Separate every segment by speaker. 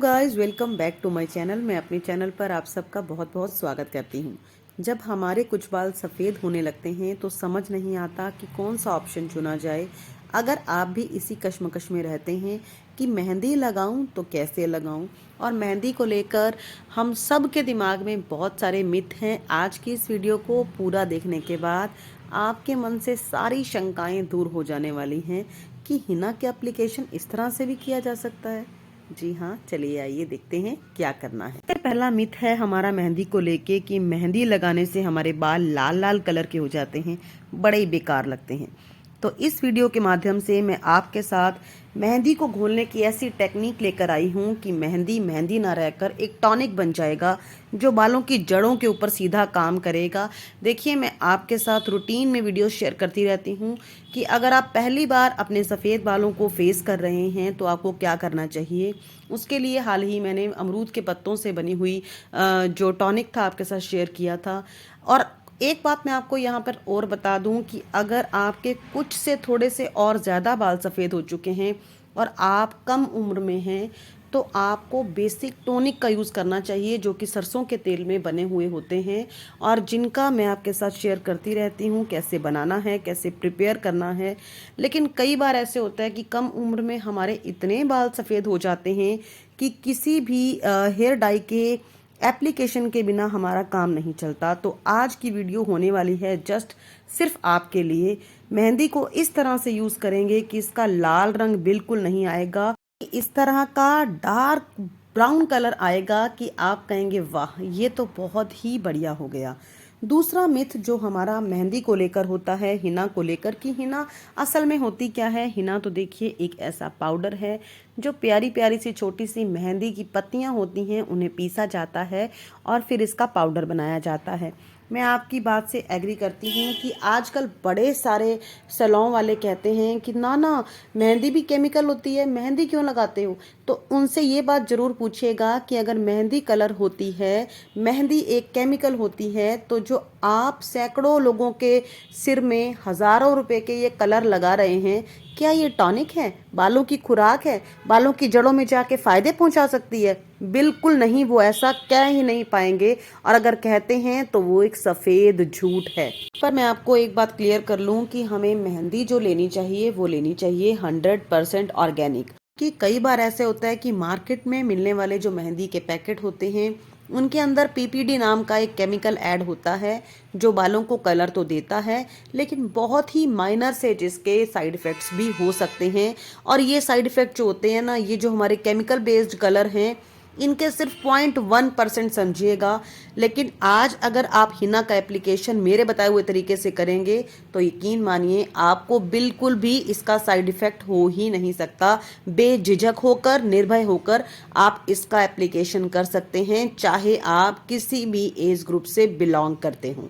Speaker 1: Guys, welcome back to my channel. मैं अपने channel पर आप सबका बहुत बहुत स्वागत करती हूँ। जब हमारे कुछ बाल सफ़ेद होने लगते हैं तो समझ नहीं आता कि कौन सा ऑप्शन चुना जाए। अगर आप भी इसी कश्मकश में रहते हैं कि मेहंदी लगाऊं तो कैसे लगाऊं, और मेहंदी को लेकर हम सब के दिमाग में बहुत सारे मिथ हैं। आज की इस वीडियो को पूरा देखने के बाद आपके मन से सारी शंकाएं दूर हो जाने वाली हैं कि हिना के एप्लीकेशन इस तरह से भी किया जा सकता है। जी हाँ, चलिए आइए देखते हैं क्या करना है। सबसे पहला मिथ है हमारा मेहंदी को लेके कि मेहंदी लगाने से हमारे बाल लाल लाल कलर के हो जाते हैं, बड़े ही बेकार लगते हैं। तो इस वीडियो के माध्यम से मैं आपके साथ मेहंदी को घोलने की ऐसी टेक्निक लेकर आई हूँ कि मेहंदी मेहंदी ना रहकर एक टॉनिक बन जाएगा जो बालों की जड़ों के ऊपर सीधा काम करेगा। देखिए, मैं आपके साथ रूटीन में वीडियो शेयर करती रहती हूँ कि अगर आप पहली बार अपने सफ़ेद बालों को फेस कर रहे हैं तो आपको क्या करना चाहिए। उसके लिए हाल ही मैंने अमरूद के पत्तों से बनी हुई जो टॉनिक था आपके साथ शेयर किया था। और एक बात मैं आपको यहाँ पर और बता दूं कि अगर आपके कुछ से थोड़े से और ज़्यादा बाल सफ़ेद हो चुके हैं और आप कम उम्र में हैं तो आपको बेसिक टॉनिक का यूज़ करना चाहिए जो कि सरसों के तेल में बने हुए होते हैं, और जिनका मैं आपके साथ शेयर करती रहती हूँ कैसे बनाना है, कैसे प्रिपेयर करना है। लेकिन कई बार ऐसे होता है कि कम उम्र में हमारे इतने बाल सफ़ेद हो जाते हैं कि किसी भी हेयर डाई के एप्लीकेशन के बिना हमारा काम नहीं चलता। तो आज की वीडियो होने वाली है जस्ट सिर्फ आपके लिए। मेहंदी को इस तरह से यूज़ करेंगे कि इसका लाल रंग बिल्कुल नहीं आएगा, इस तरह का डार्क ब्राउन कलर आएगा कि आप कहेंगे वाह, ये तो बहुत ही बढ़िया हो गया। दूसरा मिथ जो हमारा मेहंदी को लेकर होता है, हिना को लेकर, कि हिना असल में होती क्या है। हिना तो देखिए एक ऐसा पाउडर है जो प्यारी प्यारी सी छोटी सी मेहंदी की पत्तियां होती हैं, उन्हें पीसा जाता है और फिर इसका पाउडर बनाया जाता है। मैं आपकी बात से एग्री करती हूँ कि आजकल बड़े सारे सैलून वाले कहते हैं कि ना ना, मेहंदी भी केमिकल होती है, मेहंदी क्यों लगाते हो। तो उनसे ये बात ज़रूर पूछिएगा कि अगर मेहंदी कलर होती है, मेहंदी एक केमिकल होती है, तो जो आप सैकड़ों लोगों के सिर में हज़ारों रुपए के ये कलर लगा रहे हैं, क्या ये टॉनिक है, बालों की खुराक है, बालों की जड़ों में जाके फ़ायदे पहुंचा सकती है? बिल्कुल नहीं, वो ऐसा कह ही नहीं पाएंगे, और अगर कहते हैं तो वो एक सफ़ेद झूठ है। पर मैं आपको एक बात क्लियर कर लूँ कि हमें मेहंदी जो लेनी चाहिए वो लेनी चाहिए 100% ऑर्गेनिक। कि कई बार ऐसे होता है कि मार्केट में मिलने वाले जो मेहंदी के पैकेट होते हैं उनके अंदर पीपीडी नाम का एक केमिकल ऐड होता है जो बालों को कलर तो देता है लेकिन बहुत ही माइनर से जिसके साइड इफ़ेक्ट्स भी हो सकते हैं। और ये साइड इफ़ेक्ट जो होते हैं ना, ये जो हमारे केमिकल बेस्ड कलर हैं, इनके सिर्फ 0.1% समझिएगा। लेकिन आज अगर आप हिना का एप्लीकेशन मेरे बताए हुए तरीके से करेंगे तो यकीन मानिए आपको बिल्कुल भी इसका साइड इफ़ेक्ट हो ही नहीं सकता। बेझिझक होकर, निर्भय होकर आप इसका एप्लीकेशन कर सकते हैं, चाहे आप किसी भी एज ग्रुप से बिलोंग करते हों।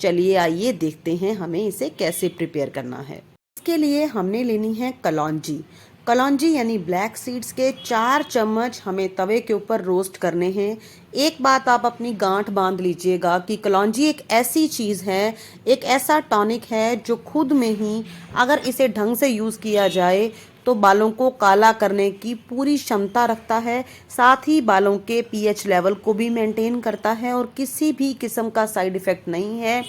Speaker 1: चलिए आइए देखते हैं हमें इसे कैसे प्रिपेयर करना है। इसके लिए हमने लेनी है कलौंजी। कलौंजी यानी ब्लैक सीड्स के 4 चम्मच हमें तवे के ऊपर रोस्ट करने हैं। एक बात आप अपनी गांठ बांध लीजिएगा कि कलौंजी एक ऐसी चीज़ है, एक ऐसा टॉनिक है जो खुद में ही अगर इसे ढंग से यूज़ किया जाए तो बालों को काला करने की पूरी क्षमता रखता है। साथ ही बालों के पीएच लेवल को भी मेंटेन करता है और किसी भी किस्म का साइड इफ़ेक्ट नहीं है।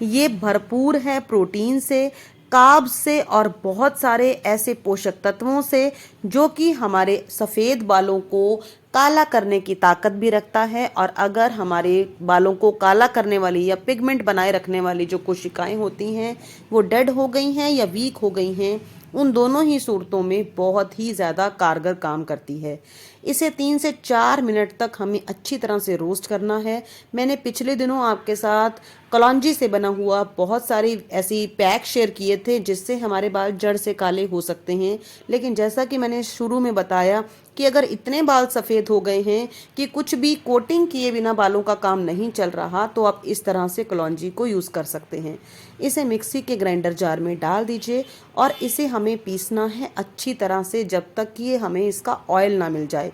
Speaker 1: ये भरपूर है प्रोटीन से, कार्ब से और बहुत सारे ऐसे पोषक तत्वों से जो कि हमारे सफ़ेद बालों को काला करने की ताकत भी रखता है। और अगर हमारे बालों को काला करने वाली या पिगमेंट बनाए रखने वाली जो कोशिकाएं होती हैं वो डेड हो गई हैं या वीक हो गई हैं, उन दोनों ही सूरतों में बहुत ही ज़्यादा कारगर काम करती है। इसे 3 से 4 मिनट तक हमें अच्छी तरह से रोस्ट करना है। मैंने पिछले दिनों आपके साथ कलौंजी से बना हुआ बहुत सारी ऐसी पैक शेयर किए थे जिससे हमारे बाल जड़ से काले हो सकते हैं। लेकिन जैसा कि मैंने शुरू में बताया कि अगर इतने बाल सफ़ेद हो गए हैं कि कुछ भी कोटिंग किए बिना बालों का काम नहीं चल रहा, तो आप इस तरह से कलौंजी को यूज़ कर सकते हैं। इसे मिक्सी के ग्राइंडर जार में डाल दीजिए और इसे हमें पीसना है अच्छी तरह से जब तक कि हमें इसका ऑयल ना मिल जाए।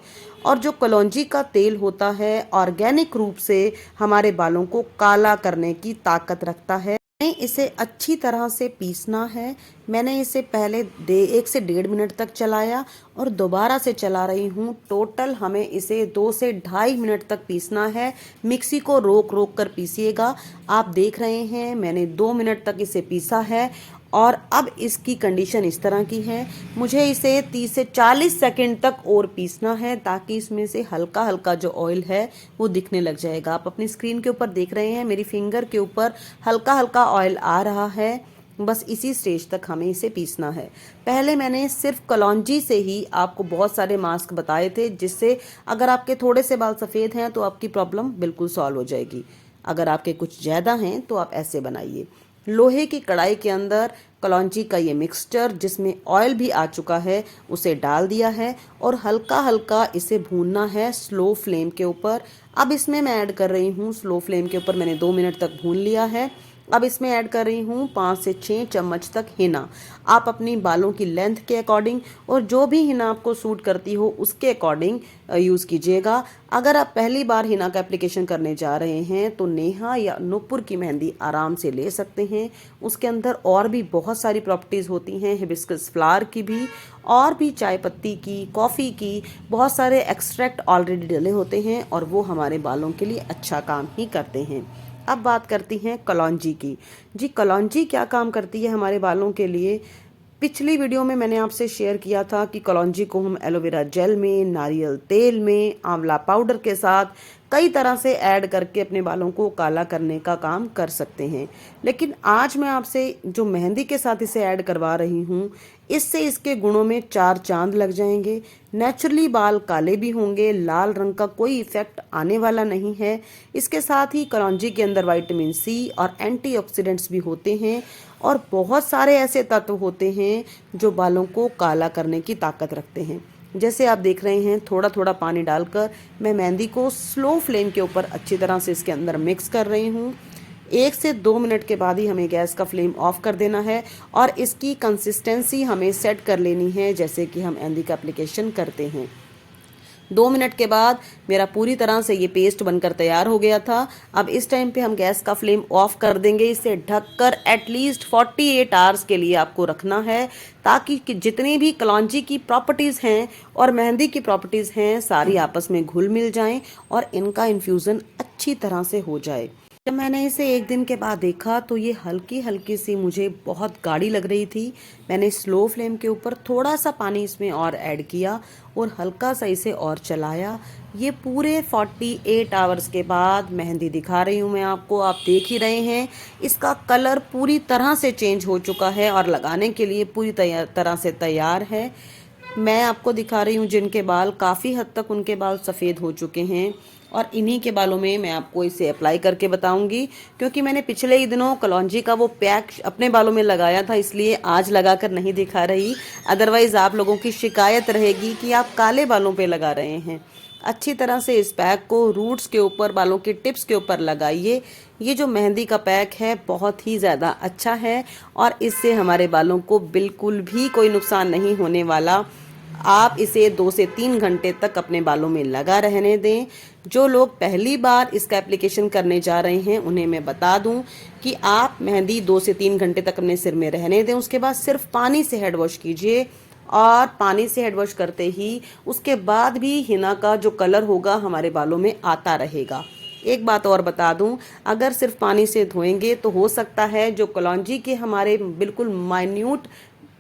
Speaker 1: और जो कलौंजी का तेल होता है ऑर्गेनिक रूप से हमारे बालों को काला करने की ताकत रखता है। हमें इसे अच्छी तरह से पीसना है। मैंने इसे पहले 1 से 1.5 मिनट तक चलाया और दोबारा से चला रही हूँ। टोटल हमें इसे 2 से 2.5 मिनट तक पीसना है। मिक्सी को रोक रोक कर पीसिएगा। आप देख रहे हैं मैंने 2 मिनट तक इसे पीसा है और अब इसकी कंडीशन इस तरह की है। मुझे इसे 30 से 40 सेकंड तक और पीसना है ताकि इसमें से हल्का हल्का जो ऑयल है वो दिखने लग जाएगा। आप अपनी स्क्रीन के ऊपर देख रहे हैं मेरी फिंगर के ऊपर हल्का हल्का ऑयल आ रहा है। बस इसी स्टेज तक हमें इसे पीसना है। पहले मैंने सिर्फ कलौंजी से ही आपको बहुत सारे मास्क बताए थे, जिससे अगर आपके थोड़े से बाल सफ़ेद हैं तो आपकी प्रॉब्लम बिल्कुल सॉल्व हो जाएगी। अगर आपके कुछ ज़्यादा हैं तो आप ऐसे बनाइए। लोहे की कढ़ाई के अंदर कलौंजी का ये मिक्सचर जिसमें ऑयल भी आ चुका है उसे डाल दिया है और हल्का हल्का इसे भूनना है स्लो फ्लेम के ऊपर। अब इसमें मैं ऐड कर रही हूँ, स्लो फ्लेम के ऊपर मैंने 2 मिनट तक भून लिया है। अब इसमें ऐड कर रही हूँ 5 से 6 चम्मच तक हिना। आप अपनी बालों की लेंथ के अकॉर्डिंग और जो भी हिना आपको सूट करती हो उसके अकॉर्डिंग यूज़ कीजिएगा। अगर आप पहली बार हिना का एप्लीकेशन करने जा रहे हैं तो नेहा या नुपुर की मेहंदी आराम से ले सकते हैं। उसके अंदर और भी बहुत सारी प्रॉपर्टीज़ होती हैं, हिबिस्कस फ्लावर की भी और भी चाय पत्ती की, कॉफ़ी की, बहुत सारे एक्सट्रैक्ट ऑलरेडी डले होते हैं और वो हमारे बालों के लिए अच्छा काम ही करते हैं। अब बात करती हैं कलौंजी की। जी, कलौंजी क्या काम करती है हमारे बालों के लिए? पिछली वीडियो में मैंने आपसे शेयर किया था कि कलौंजी को हम एलोवेरा जेल में, नारियल तेल में, आंवला पाउडर के साथ कई तरह से ऐड करके अपने बालों को काला करने का काम कर सकते हैं। लेकिन आज मैं आपसे जो मेहंदी के साथ इसे ऐड करवा रही हूँ, इससे इसके गुणों में 4 चांद लग जाएंगे। नेचुरली बाल काले भी होंगे, लाल रंग का कोई इफेक्ट आने वाला नहीं है। इसके साथ ही कलौंजी के अंदर विटामिन सी और एंटीऑक्सीडेंट्स भी होते हैं और बहुत सारे ऐसे तत्व होते हैं जो बालों को काला करने की ताकत रखते हैं। जैसे आप देख रहे हैं थोड़ा थोड़ा पानी डालकर मैं मेहंदी को स्लो फ्लेम के ऊपर अच्छी तरह से इसके अंदर मिक्स कर रही हूँ। 1 से 2 मिनट के बाद ही हमें गैस का फ्लेम ऑफ कर देना है और इसकी कंसिस्टेंसी हमें सेट कर लेनी है जैसे कि हम मेहंदी का एप्लीकेशन करते हैं। 2 मिनट के बाद मेरा पूरी तरह से ये पेस्ट बनकर तैयार हो गया था। अब इस टाइम पे हम गैस का फ्लेम ऑफ कर देंगे। इसे ढककर एटलीस्ट 48 आवर्स के लिए आपको रखना है ताकि जितनी भी कलौंजी की प्रॉपर्टीज़ हैं और मेहंदी की प्रॉपर्टीज़ हैं सारी आपस में घुल मिल जाएं और इनका इन्फ्यूज़न अच्छी तरह से हो जाए। जब मैंने इसे 1 दिन के बाद देखा तो ये हल्की हल्की सी मुझे बहुत गाढ़ी लग रही थी। मैंने स्लो फ्लेम के ऊपर थोड़ा सा पानी इसमें और ऐड किया और हल्का सा इसे और चलाया। ये पूरे 48 आवर्स के बाद मेहंदी दिखा रही हूँ मैं आपको, आप देख ही रहे हैं इसका कलर पूरी तरह से चेंज हो चुका है और लगाने के लिए पूरी तरह से तैयार है। मैं आपको दिखा रही हूँ जिनके बाल काफ़ी हद तक उनके बाल सफ़ेद हो चुके हैं और इन्हीं के बालों में मैं आपको इसे अप्लाई करके बताऊंगी, क्योंकि मैंने पिछले ही दिनों कलौंजी का वो पैक अपने बालों में लगाया था इसलिए आज लगाकर नहीं दिखा रही। अदरवाइज़ आप लोगों की शिकायत रहेगी कि आप काले बालों पे लगा रहे हैं। अच्छी तरह से इस पैक को रूट्स के ऊपर, बालों के टिप्स के ऊपर लगाइए। ये जो मेहंदी का पैक है बहुत ही ज़्यादा अच्छा है और इससे हमारे बालों को बिल्कुल भी कोई नुकसान नहीं होने वाला। आप इसे 2 से 3 घंटे तक अपने बालों में लगा रहने दें। जो लोग पहली बार इसका एप्लीकेशन करने जा रहे हैं उन्हें मैं बता दूं कि आप मेहंदी 2 से 3 घंटे तक अपने सिर में रहने दें। उसके बाद सिर्फ पानी से हेड वॉश कीजिए और पानी से हेड वॉश करते ही उसके बाद भी हिना का जो कलर होगा हमारे बालों में आता रहेगा। एक बात और बता दूं, अगर सिर्फ पानी से धोएंगे तो हो सकता है जो कलौंजी के हमारे बिल्कुल माइन्यूट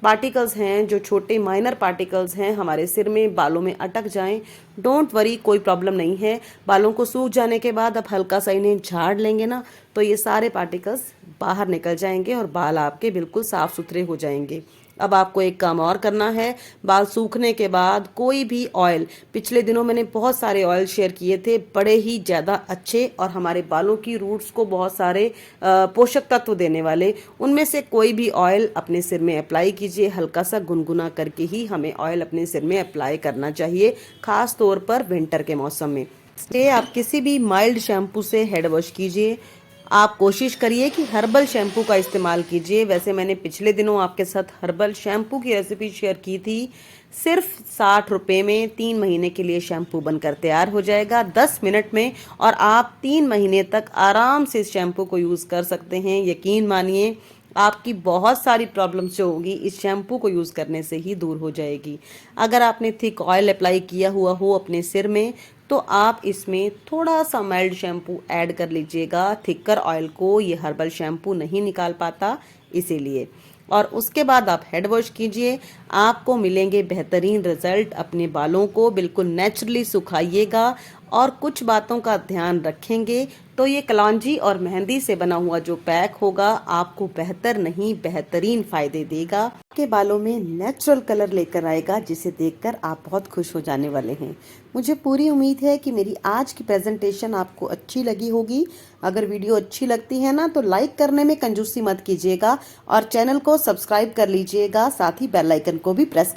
Speaker 1: पार्टिकल्स हैं, जो छोटे माइनर पार्टिकल्स हैं हमारे सिर में, बालों में अटक जाएं। डोंट वरी, कोई प्रॉब्लम नहीं है। बालों को सूख जाने के बाद आप हल्का सा इन्हें झाड़ लेंगे ना तो ये सारे पार्टिकल्स बाहर निकल जाएंगे और बाल आपके बिल्कुल साफ़ सुथरे हो जाएंगे। अब आपको एक काम और करना है, बाल सूखने के बाद कोई भी ऑयल, पिछले दिनों मैंने बहुत सारे ऑयल शेयर किए थे बड़े ही ज़्यादा अच्छे और हमारे बालों की रूट्स को बहुत सारे पोषक तत्व देने वाले, उनमें से कोई भी ऑयल अपने सिर में अप्लाई कीजिए। हल्का सा गुनगुना करके ही हमें ऑयल अपने सिर में अप्लाई करना चाहिए, ख़ास तौर पर विंटर के मौसम में। आप किसी भी माइल्ड शैम्पू से हेड वॉश कीजिए। आप कोशिश करिए कि हर्बल शैम्पू का इस्तेमाल कीजिए। वैसे मैंने पिछले दिनों आपके साथ हर्बल शैम्पू की रेसिपी शेयर की थी। सिर्फ 60 रुपये में 3 महीने के लिए शैम्पू बनकर तैयार हो जाएगा 10 मिनट में, और आप 3 महीने तक आराम से इस शैम्पू को यूज़ कर सकते हैं। यकीन मानिए, आपकी बहुत सारी प्रॉब्लम्स जो होगी इस शैम्पू को यूज़ करने से ही दूर हो जाएगी। अगर आपने थिक ऑयल अप्लाई किया हुआ हो अपने सिर में, तो आप इसमें थोड़ा सा माइल्ड शैम्पू ऐड कर लीजिएगा। थिकर ऑयल को ये हर्बल शैम्पू नहीं निकाल पाता, इसीलिए। और उसके बाद आप हेड वॉश कीजिए, आपको मिलेंगे बेहतरीन रिजल्ट। अपने बालों को बिल्कुल नेचुरली सुखाइएगा और कुछ बातों का ध्यान रखेंगे तो ये कलौंजी और मेहंदी से बना हुआ जो पैक होगा आपको बेहतर नहीं बेहतरीन फायदे देगा। आपके बालों में नेचुरल कलर लेकर आएगा, जिसे देखकर आप बहुत खुश हो जाने वाले हैं। मुझे पूरी उम्मीद है कि मेरी आज की प्रेजेंटेशन आपको अच्छी लगी होगी। अगर वीडियो अच्छी लगती है ना तो लाइक करने में कंजूसी मत कीजिएगा और चैनल को सब्सक्राइब कर लीजिएगा, साथ ही बेल आइकन को भी प्रेस